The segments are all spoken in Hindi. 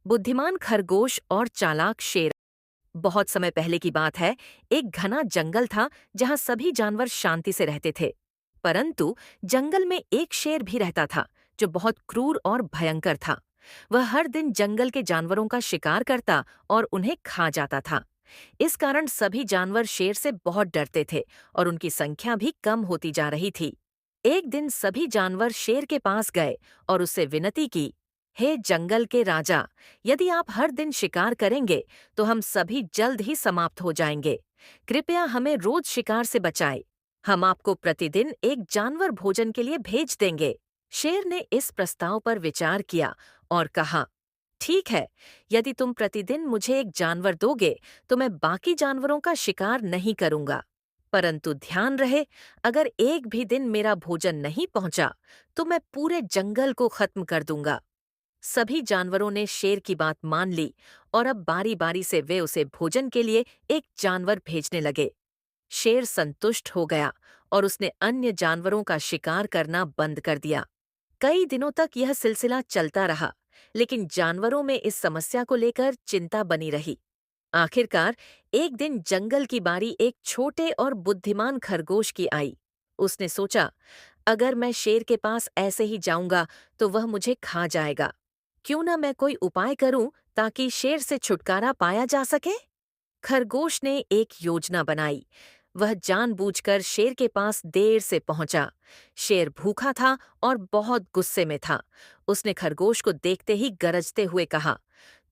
बुद्धिमान खरगोश और चालाक शेर। बहुत समय पहले की बात है। एक घना जंगल था जहां सभी जानवर शांति से रहते थे। परंतु जंगल में एक शेर भी रहता था जो बहुत क्रूर और भयंकर था। वह हर दिन जंगल के जानवरों का शिकार करता और उन्हें खा जाता था। इस कारण सभी जानवर शेर से बहुत डरते थे और उनकी संख्या भी कम होती जा रही थी। एक दिन सभी जानवर शेर के पास गए और उससे विनती की, हे जंगल के राजा, यदि आप हर दिन शिकार करेंगे तो हम सभी जल्द ही समाप्त हो जाएंगे। कृपया हमें रोज शिकार से बचाएं। हम आपको प्रतिदिन एक जानवर भोजन के लिए भेज देंगे। शेर ने इस प्रस्ताव पर विचार किया और कहा, ठीक है, यदि तुम प्रतिदिन मुझे एक जानवर दोगे तो मैं बाकी जानवरों का शिकार नहीं करूंगा। परंतु ध्यान रहे, अगर एक भी दिन मेरा भोजन नहीं पहुंचा तो मैं पूरे जंगल को खत्म कर दूंगा। सभी जानवरों ने शेर की बात मान ली और अब बारी बारी से वे उसे भोजन के लिए एक जानवर भेजने लगे। शेर संतुष्ट हो गया और उसने अन्य जानवरों का शिकार करना बंद कर दिया। कई दिनों तक यह सिलसिला चलता रहा, लेकिन जानवरों में इस समस्या को लेकर चिंता बनी रही। आखिरकार एक दिन जंगल की बारी एक छोटे और बुद्धिमान खरगोश की आई। उसने सोचा, अगर मैं शेर के पास ऐसे ही जाऊंगा तो वह मुझे खा जाएगा। क्यों न मैं कोई उपाय करूं ताकि शेर से छुटकारा पाया जा सके। खरगोश ने एक योजना बनाई। वह जानबूझकर शेर के पास देर से पहुंचा। शेर भूखा था और बहुत गुस्से में था। उसने खरगोश को देखते ही गरजते हुए कहा,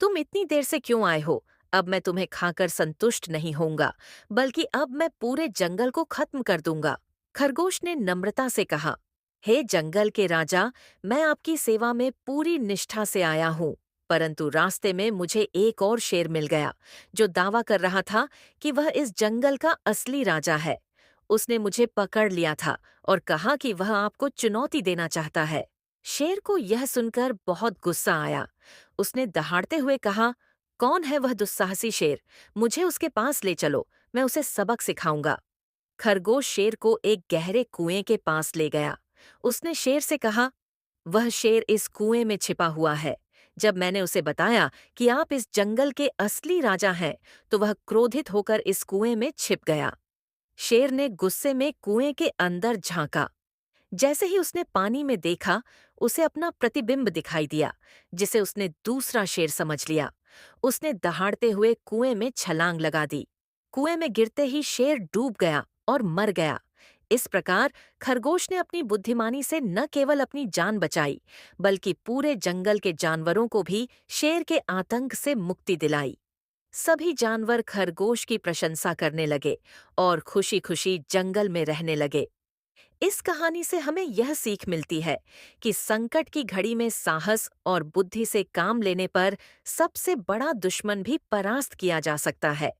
तुम इतनी देर से क्यों आए हो? अब मैं तुम्हें खाकर संतुष्ट नहीं होऊंगा, बल्कि अब मैं पूरे जंगल को खत्म कर दूंगा। खरगोश ने नम्रता से कहा, हे जंगल के राजा, मैं आपकी सेवा में पूरी निष्ठा से आया हूँ। परंतु रास्ते में मुझे एक और शेर मिल गया जो दावा कर रहा था कि वह इस जंगल का असली राजा है। उसने मुझे पकड़ लिया था और कहा कि वह आपको चुनौती देना चाहता है। शेर को यह सुनकर बहुत गुस्सा आया। उसने दहाड़ते हुए कहा, कौन है वह दुस्साहसी शेर? मुझे उसके पास ले चलो, मैं उसे सबक सिखाऊंगा। खरगोश शेर को एक गहरे कुएं के पास ले गया। उसने शेर से कहा, वह शेर इस कुएं में छिपा हुआ है। जब मैंने उसे बताया कि आप इस जंगल के असली राजा हैं, तो वह क्रोधित होकर इस कुएं में छिप गया। शेर ने गुस्से में कुएं के अंदर झांका। जैसे ही उसने पानी में देखा, उसे अपना प्रतिबिंब दिखाई दिया, जिसे उसने दूसरा शेर समझ लिया। उसने दहाड़ते हुए कुएं में छलांग लगा दी। कुएं में गिरते ही शेर डूब गया और मर गया। इस प्रकार खरगोश ने अपनी बुद्धिमानी से न केवल अपनी जान बचाई, बल्कि पूरे जंगल के जानवरों को भी शेर के आतंक से मुक्ति दिलाई। सभी जानवर खरगोश की प्रशंसा करने लगे और खुशी खुशी जंगल में रहने लगे। इस कहानी से हमें यह सीख मिलती है कि संकट की घड़ी में साहस और बुद्धि से काम लेने पर सबसे बड़ा दुश्मन भी परास्त किया जा सकता है।